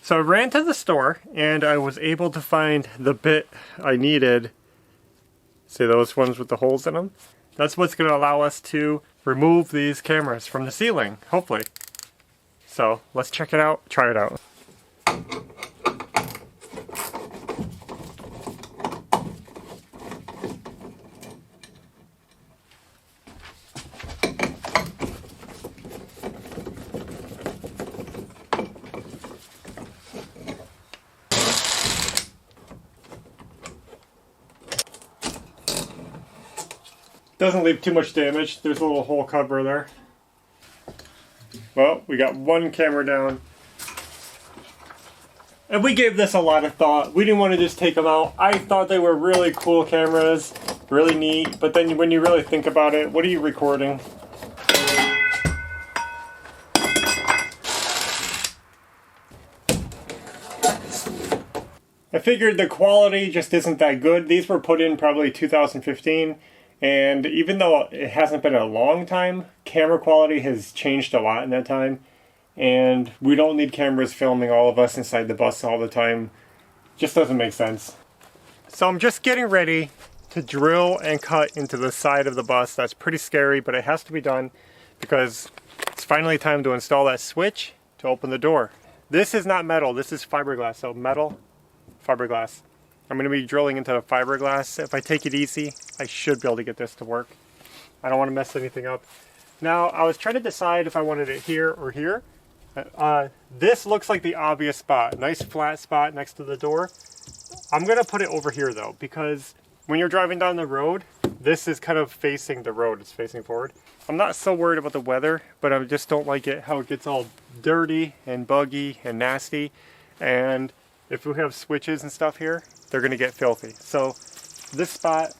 So I ran to the store and I was able to find the bit I needed. See those ones with the holes in them? That's what's going to allow us to remove these cameras from the ceiling, hopefully. So let's check it out, try it out. Doesn't leave too much damage. There's a little hole cover there. Well, we got one camera down. And we gave this a lot of thought. We didn't want to just take them out. I thought they were really cool cameras, really neat. But then when you really think about it, what are you recording? I figured the quality just isn't that good. These were put in probably 2015. And even though it hasn't been a long time, camera quality has changed a lot in that time. And we don't need cameras filming all of us inside the bus all the time. Just doesn't make sense. So I'm just getting ready to drill and cut into the side of the bus. That's pretty scary, but it has to be done because it's finally time to install that switch to open the door. This is not metal, this is fiberglass. So metal, fiberglass. I'm going to be drilling into the fiberglass. If I take it easy, I should be able to get this to work. I don't want to mess anything up. Now, I was trying to decide if I wanted it here or here. This looks like the obvious spot. Nice flat spot next to the door. I'm going to put it over here though, because when you're driving down the road, this is kind of facing the road. It's facing forward. I'm not so worried about the weather, but I just don't like it how it gets all dirty and buggy and nasty. And if we have switches and stuff here, they're going to get filthy. So this spot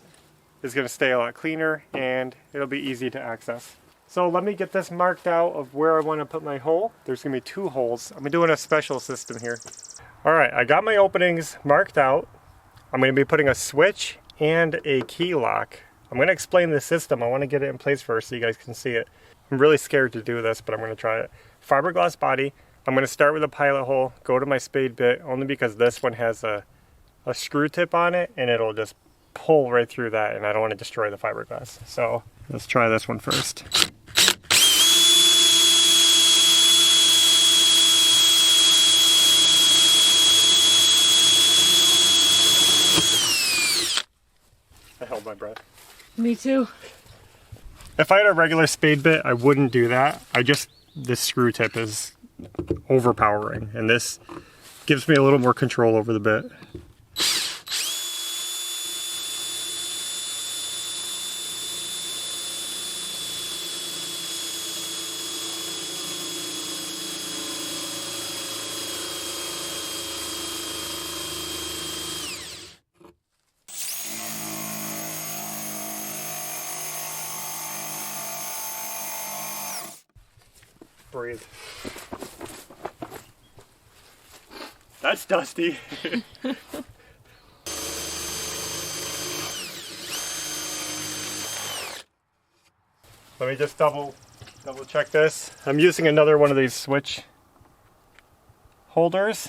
is going to stay a lot cleaner and it'll be easy to access. So let me get this marked out of where I want to put my hole. There's going to be 2 holes. I'm doing a special system here. Alright, I got my openings marked out. I'm going to be putting a switch and a key lock. I'm going to explain the system. I want to get it in place first so you guys can see it. I'm really scared to do this, but I'm going to try it. Fiberglass body. I'm going to start with a pilot hole, go to my spade bit, only because this one has a screw tip on it and it'll just pull right through that and I don't want to destroy the fiberglass. So let's try this one first. I held my breath. Me too. If I had a regular spade bit, I wouldn't do that. This screw tip is overpowering and this gives me a little more control over the bit. Breathe. That's dusty. Let me just double check this. I'm using another one of these switch holders.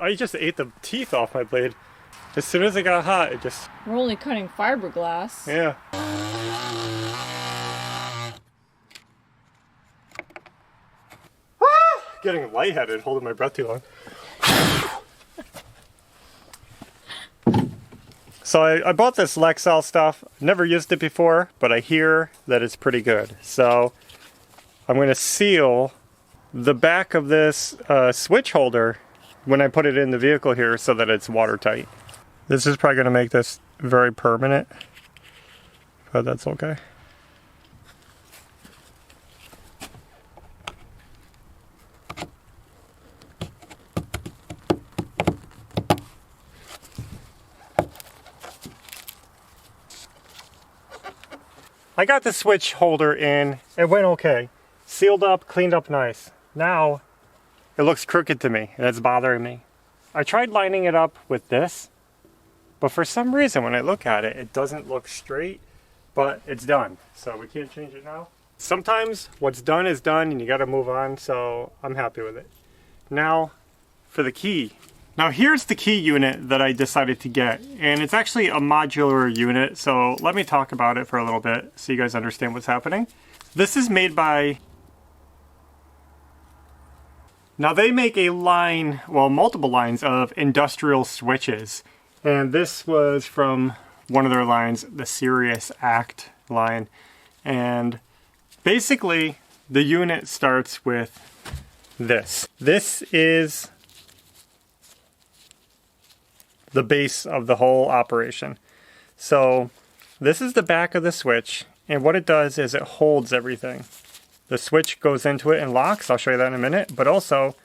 I just ate the teeth off my blade. As soon as it got hot, it just... We're only cutting fiberglass. Yeah. Getting lightheaded, holding my breath too long. So I bought this Lexel stuff. Never used it before, but I hear that it's pretty good. So I'm going to seal the back of this switch holder when I put it in the vehicle here so that it's watertight. This is probably going to make this very permanent, but that's okay. I got the switch holder in, it went okay. sealed up, cleaned up nice. Now it looks crooked to me and it's bothering me. I tried lining it up with this, but for some reason when I look at it, it doesn't look straight, but it's done. So we can't change it now. Sometimes what's done is done and you gotta move on, so I'm happy with it. Now for the key. Now here's the key unit that I decided to get, and it's actually a modular unit, so let me talk about it for a little bit so you guys understand what's happening. This is made by... Now they make a line, well, multiple lines of industrial switches. And this was from one of their lines, the Serious Act line. And basically, the unit starts with this. This is the base of the whole operation. So this is the back of the switch. And what it does is it holds everything. The switch goes into it and locks. I'll show you that in a minute. But also,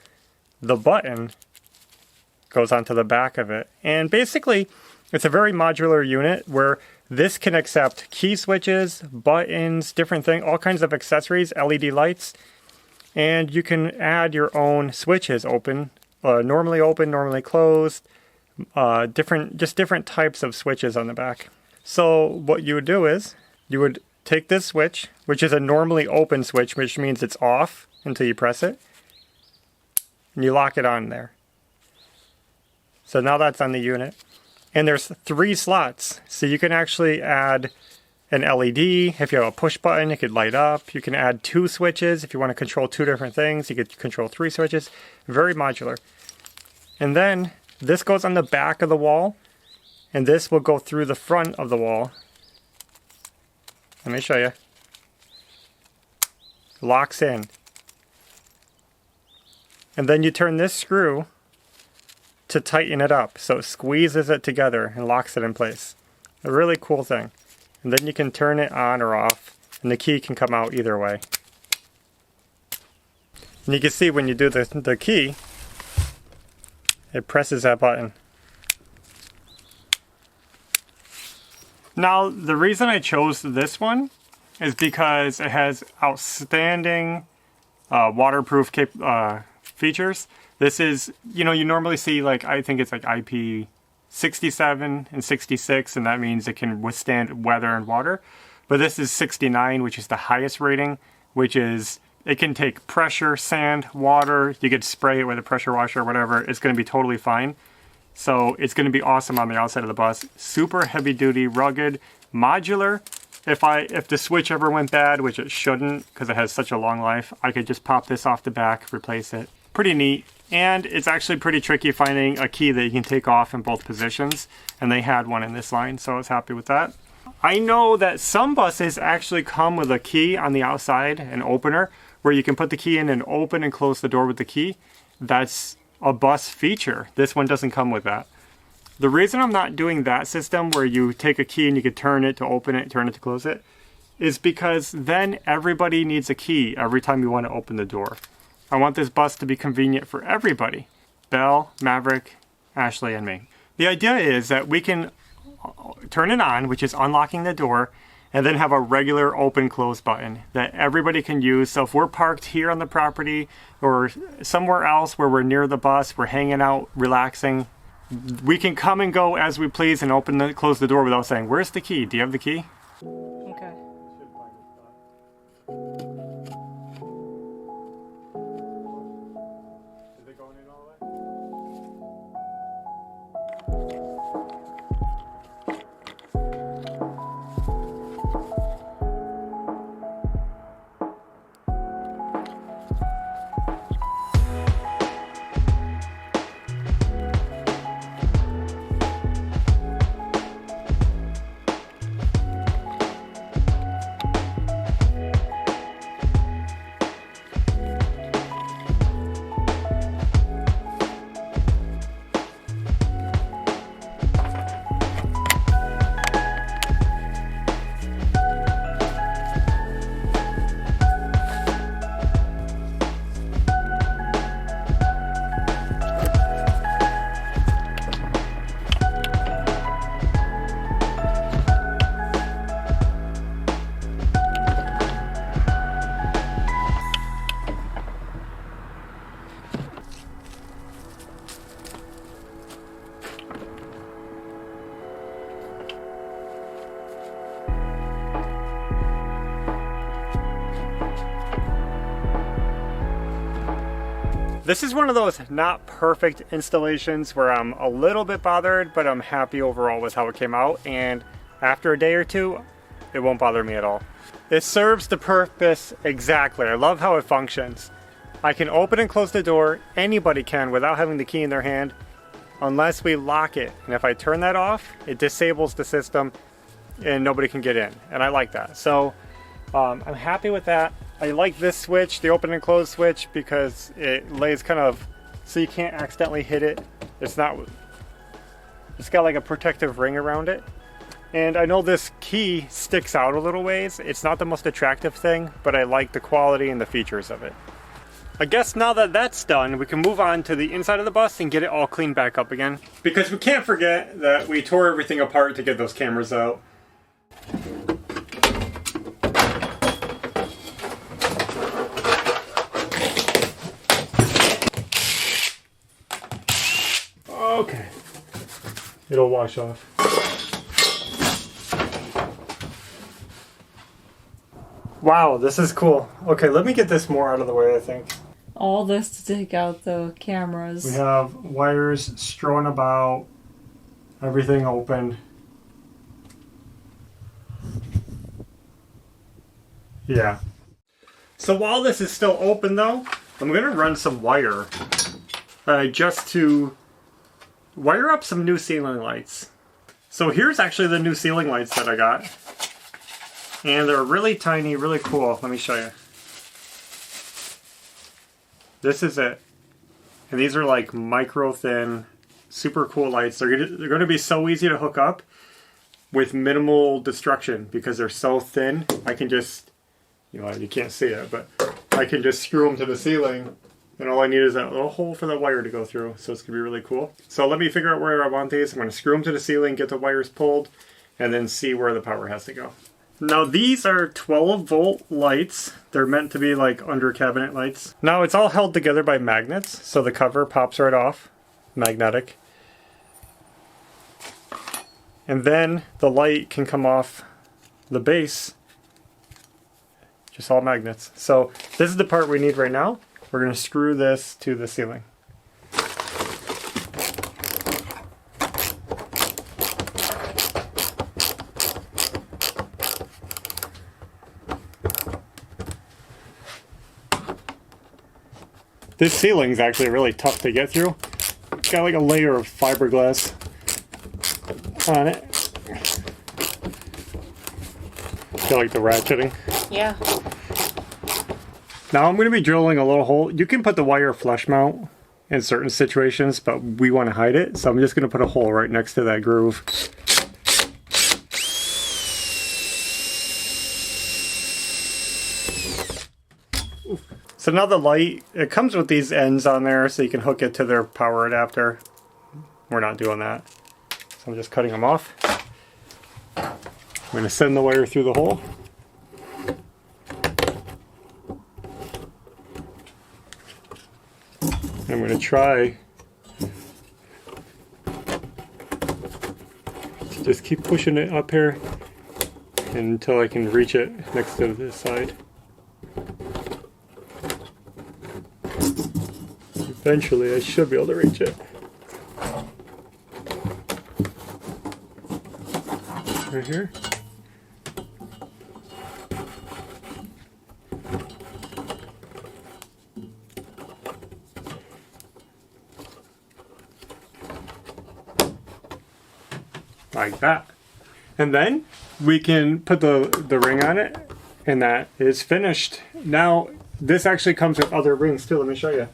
the button goes onto the back of it. And basically, it's a very modular unit where this can accept key switches, buttons, different things, all kinds of accessories, LED lights. And you can add your own switches, normally closed, different types of switches on the back. So what you would do is, you would take this switch, which is a normally open switch, which means it's off until you press it, and you lock it on there. So now that's on the unit. And there's 3 slots, so you can actually add an LED. If you have a push button, it could light up. You can add 2 switches. If you want to control 2 different things, you could control 3 switches. Very modular. And then this goes on the back of the wall, and this will go through the front of the wall. Let me show you. Locks in. And then you turn this screw to tighten it up. So it squeezes it together and locks it in place. A really cool thing. And then you can turn it on or off, and the key can come out either way. And you can see when you do the key, it presses that button. Now, the reason I chose this one is because it has outstanding waterproof features. This is, you normally see I think it's like IP 67 and 66, and that means it can withstand weather and water. But this is 69, which is the highest rating, which is, it can take pressure, sand, water. You could spray it with a pressure washer or whatever. It's going to be totally fine. So it's going to be awesome on the outside of the bus. Super heavy duty, rugged, modular. If the switch ever went bad, which it shouldn't because it has such a long life, I could just pop this off the back, replace it. Pretty neat. And it's actually pretty tricky finding a key that you can take off in both positions. And they had one in this line, so I was happy with that. I know that some buses actually come with a key on the outside, an opener, where you can put the key in and open and close the door with the key. That's a bus feature. This one doesn't come with that. The reason I'm not doing that system where you take a key and you can turn it to open it, turn it to close it, is because then everybody needs a key every time you want to open the door. I want this bus to be convenient for everybody. Belle, Maverick, Ashley, and me. The idea is that we can turn it on, which is unlocking the door, and then have a regular open close button that everybody can use. So if we're parked here on the property or somewhere else where we're near the bus, we're hanging out, relaxing, we can come and go as we please and close the door without saying, "Where's the key? Do you have the key?" Okay. Is it going in all the This is one of those not perfect installations where I'm a little bit bothered, but I'm happy overall with how it came out, and after a day or two, it won't bother me at all. It serves the purpose exactly. I love how it functions. I can open and close the door, anybody can, without having the key in their hand, unless we lock it. And if I turn that off, it disables the system and nobody can get in. And I like that. So I'm happy with that. I like this switch, the open and close switch, because it lays kind of so you can't accidentally hit it. It's got like a protective ring around it. And I know this key sticks out a little ways. It's not the most attractive thing, but I like the quality and the features of it. I guess now that that's done, we can move on to the inside of the bus and get it all cleaned back up again. Because we can't forget that we tore everything apart to get those cameras out. Okay. It'll wash off. Wow, this is cool. Okay, let me get this more out of the way, I think. All this to take out the cameras. We have wires strewn about, everything open. Yeah. So while this is still open though, I'm gonna run some wire just to wire up some new ceiling lights. So here's actually the new ceiling lights that I got. And they're really tiny, really cool. Let me show you. This is it. And these are like micro thin, super cool lights. They're going to be so easy to hook up with minimal destruction because they're so thin. I can just, you can't see it, but I can just screw them to the ceiling. And all I need is that little hole for the wire to go through. So it's going to be really cool. So let me figure out where I want these. I'm going to screw them to the ceiling, get the wires pulled, and then see where the power has to go. Now these are 12-volt lights. They're meant to be like under cabinet lights. Now it's all held together by magnets, so the cover pops right off, magnetic. And then the light can come off the base, just all magnets. So this is the part we need right now. We're going to screw this to the ceiling. This ceiling is actually really tough to get through. It's got like a layer of fiberglass on it. Feel like the ratcheting. Yeah. Now I'm going to be drilling a little hole. You can put the wire flush mount in certain situations, but we want to hide it. So I'm just going to put a hole right next to that groove. So now the light, it comes with these ends on there so you can hook it to their power adapter. We're not doing that. So I'm just cutting them off. I'm going to send the wire through the hole. I'm going to try to just keep pushing it up here until I can reach it next to this side. Eventually I should be able to reach it. Right here. Like that. And then we can put the ring on it, and that is finished. Now this actually comes with other rings too. Let me show you.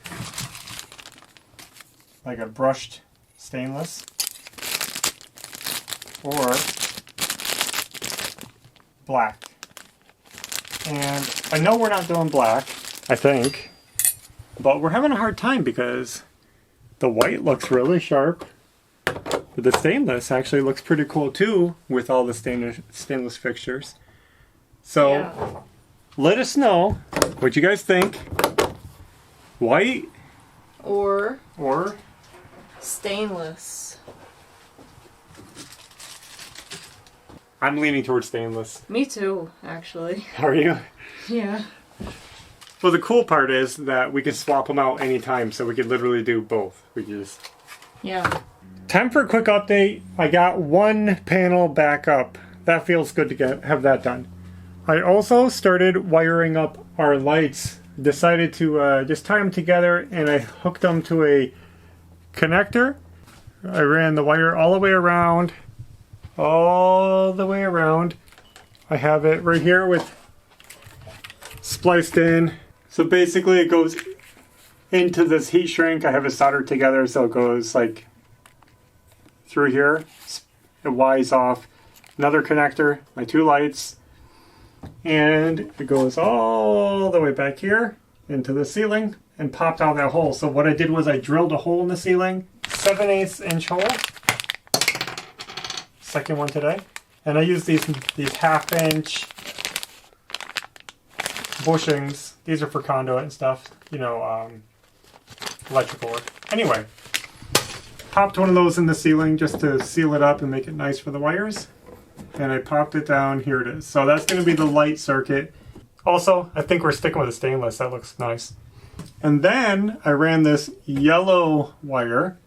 Like a brushed stainless or black. And I know we're not doing black, I think, but we're having a hard time because the white looks really sharp, but the stainless actually looks pretty cool too with all the stainless fixtures. So yeah. Let us know what you guys think. White or stainless. I'm leaning towards stainless. Me too, actually. Are you? Yeah. Well, the cool part is that we can swap them out anytime, so we could literally do both. We could just... Yeah. Time for a quick update. I got one panel back up. That feels good to have that done. I also started wiring up our lights. Decided to just tie them together, and I hooked them to a connector. I ran the wire all the way around. All the way around. I have it right here with spliced in. So basically it goes into this heat shrink. I have it soldered together so it goes like through here. It wires off. Another connector, my two lights. And it goes all the way back here into the ceiling and popped out that hole. So what I did was I drilled a hole in the ceiling, 7/8 inch hole. Second one today. And I used these 1/2 inch bushings. These are for conduit and stuff, you know, electrical work. Anyway, popped one of those in the ceiling just to seal it up and make it nice for the wires. And I popped it down. Here it is. So that's going to be the light circuit. Also, I think we're sticking with the stainless. That looks nice. And then I ran this yellow wire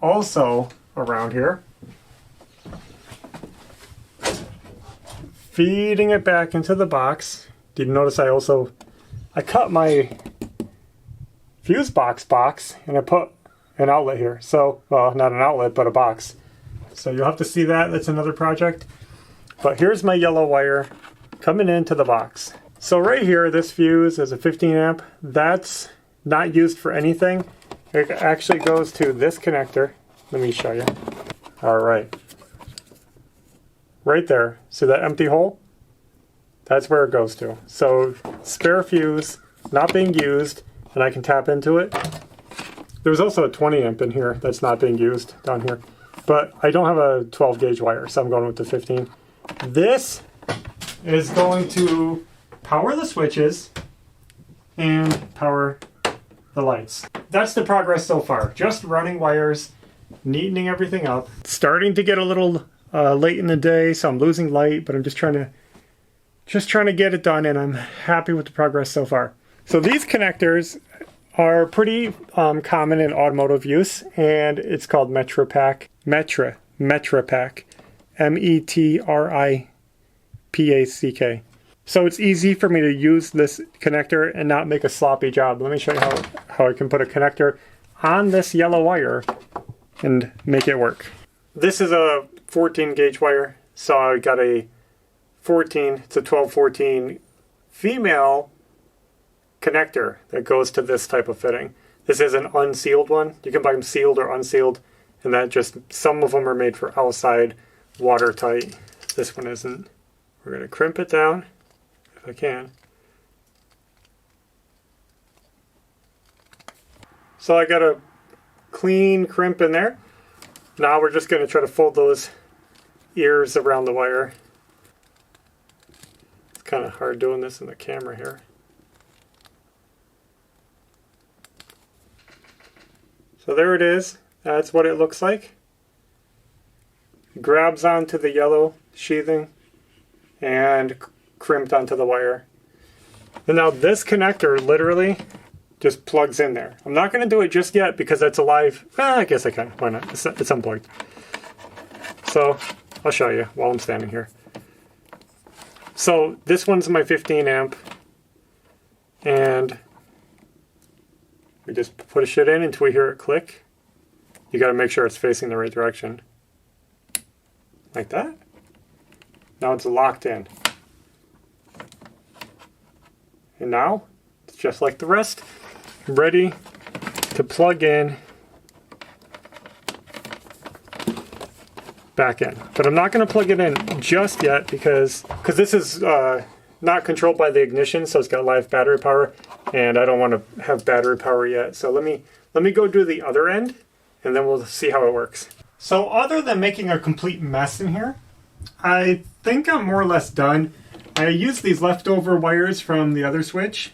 also around here, feeding it back into the box. Did you notice I cut my fuse box and I put an outlet here. So, well, not an outlet, but a box. So you'll have to see that. That's another project. But here's my yellow wire coming into the box. So right here, this fuse is a 15 amp. That's not used for anything. It actually goes to this connector. Let me show you. All right. Right there. See that empty hole? That's where it goes to. So spare fuse, not being used, and I can tap into it. There's also a 20 amp in here that's not being used down here. But I don't have a 12 gauge wire, so I'm going with the 15. This is going to power the switches and power the lights. That's the progress so far. Just running wires, neatening everything up. It's starting to get a little late in the day, so I'm losing light, but I'm just trying to get it done, and I'm happy with the progress so far. So these connectors are pretty common in automotive use, and it's called MetraPack. MetraPack. METRIPACK. So it's easy for me to use this connector and not make a sloppy job. Let me show you how I can put a connector on this yellow wire and make it work. This is a 14 gauge wire, so I got a 14, it's a 1214 female connector that goes to this type of fitting. This is an unsealed one. You can buy them sealed or unsealed, and that just, some of them are made for outside, watertight. This one isn't. We're going to crimp it down, if I can. So I got a clean crimp in there. Now we're just going to try to fold those ears around the wire. It's kind of hard doing this in the camera here. So there it is. That's what it looks like. Grabs onto the yellow sheathing and crimped onto the wire. And now this connector literally just plugs in there. I'm not going to do it just yet because it's a live... I guess I can. Why not? It's unplugged. So I'll show you while I'm standing here. So this one's my 15 amp. And we just push it in until we hear it click. You got to make sure it's facing the right direction. Like that. Now it's locked in. And now, it's just like the rest. Ready to plug in back in. But I'm not going to plug it in just yet because this is not controlled by the ignition, so it's got live battery power, and I don't want to have battery power yet. So let me go do the other end, and then we'll see how it works. So other than making a complete mess in here, I think I'm more or less done. I used these leftover wires from the other switch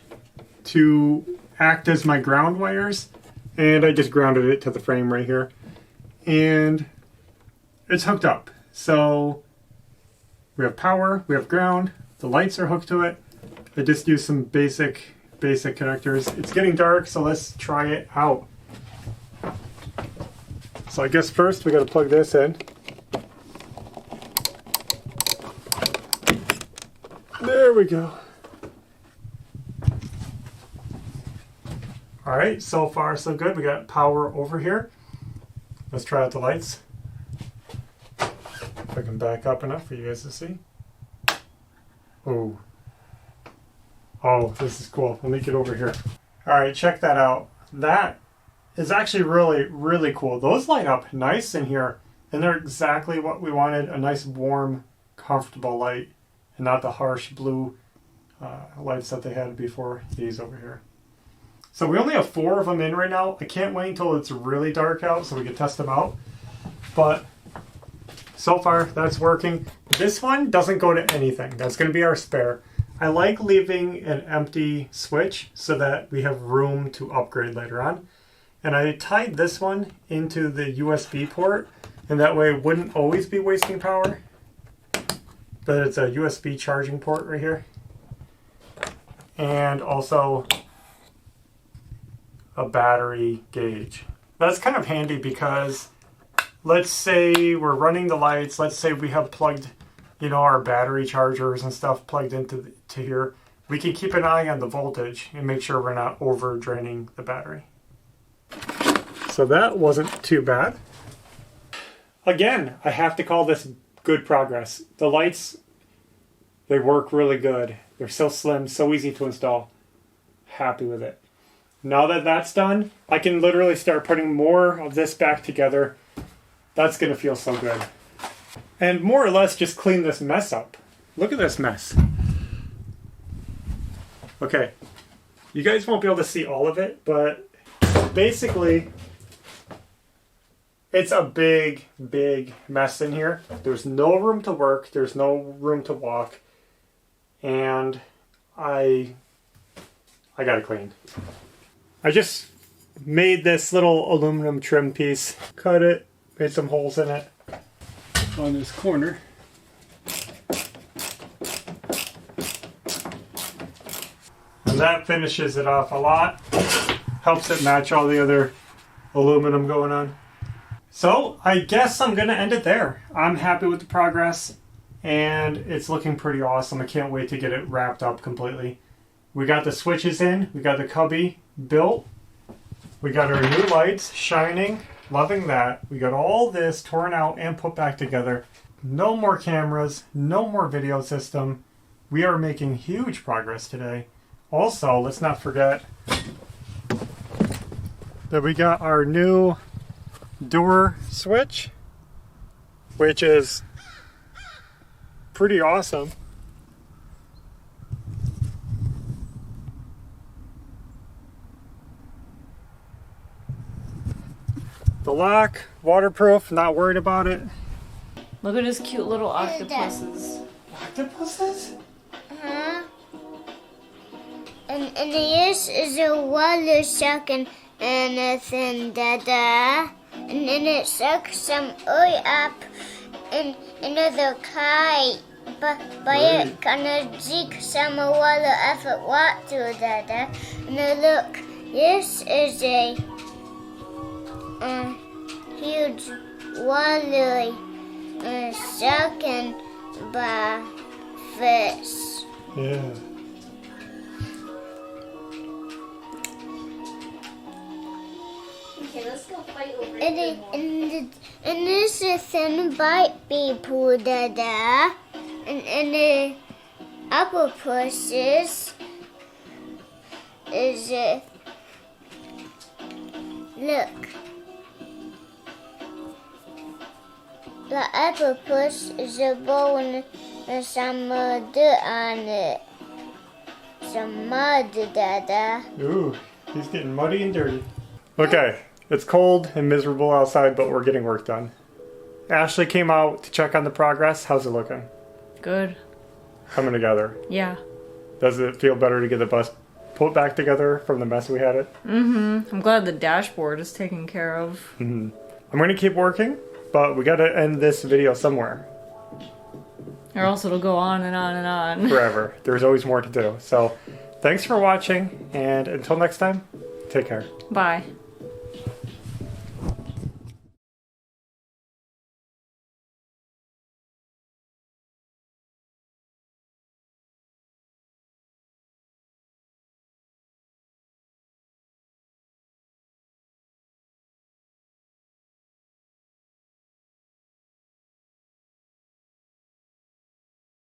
to act as my ground wires, and I just grounded it to the frame right here. And it's hooked up. So we have power, we have ground, the lights are hooked to it. I just used some basic basic connectors. It's getting dark, so let's try it out. So I guess first we got to plug this in. There we go. Alright, so far so good. We got power over here. Let's try out the lights. If I can back up enough for you guys to see. Oh. Oh, this is cool. Let me get over here. Alright, check that out. That is actually really, really cool. Those light up nice in here. And they're exactly what we wanted. A nice, warm, comfortable light. And not the harsh blue lights that they had before these over here. So we only have 4 of them in right now. I can't wait until it's really dark out so we can test them out. But so far, that's working. This one doesn't go to anything. That's going to be our spare. I like leaving an empty switch so that we have room to upgrade later on. And I tied this one into the USB port, and that way it wouldn't always be wasting power. But it's a USB charging port right here. And also a battery gauge. That's kind of handy because let's say we're running the lights, let's say we have plugged, you know, our battery chargers and stuff plugged into here. We can keep an eye on the voltage and make sure we're not over draining the battery. So that wasn't too bad. Again, I have to call this good progress. The lights, they work really good. They're so slim, so easy to install. Happy with it. Now that that's done, I can literally start putting more of this back together. That's going to feel so good. And more or less just clean this mess up. Look at this mess. Okay, you guys won't be able to see all of it, but basically, it's a big, big mess in here. There's no room to work. There's no room to walk. And I got it cleaned. I just made this little aluminum trim piece. Cut it, made some holes in it on this corner. And that finishes it off a lot. Helps it match all the other aluminum going on. So I guess I'm going to end it there. I'm happy with the progress and it's looking pretty awesome. I can't wait to get it wrapped up completely. We got the switches in, we got the cubby built, we got our new lights shining, loving that. We got all this torn out and put back together. No more cameras, no more video system. We are making huge progress today. Also, let's not forget that we got our new door switch, which is pretty awesome. The lock, waterproof, not worried about it. Look at his cute little octopuses. Octopuses? Uh-huh. And this is a water suck and a thing da. And then it sucks some oil up in another kite. But it kind of dig some water off of water da. And then look, this is a huge water sucking by fish. Yeah. Okay, let's go fight over it. And this is thin bite people da. And the octopus is look. The octopus is a bowl and some dirt on it. Some mud da. Ooh, he's getting muddy and dirty. Okay, it's cold and miserable outside, but we're getting work done. Ashley came out to check on the progress. How's it looking? Good. Coming together. Yeah. Does it feel better to get the bus put back together from the mess we had it? Mm-hmm. I'm glad the dashboard is taken care of. Mm-hmm. I'm going to keep working, but we got to end this video somewhere. Or else it'll go on and on and on. Forever. There's always more to do. So thanks for watching, and until next time, take care. Bye.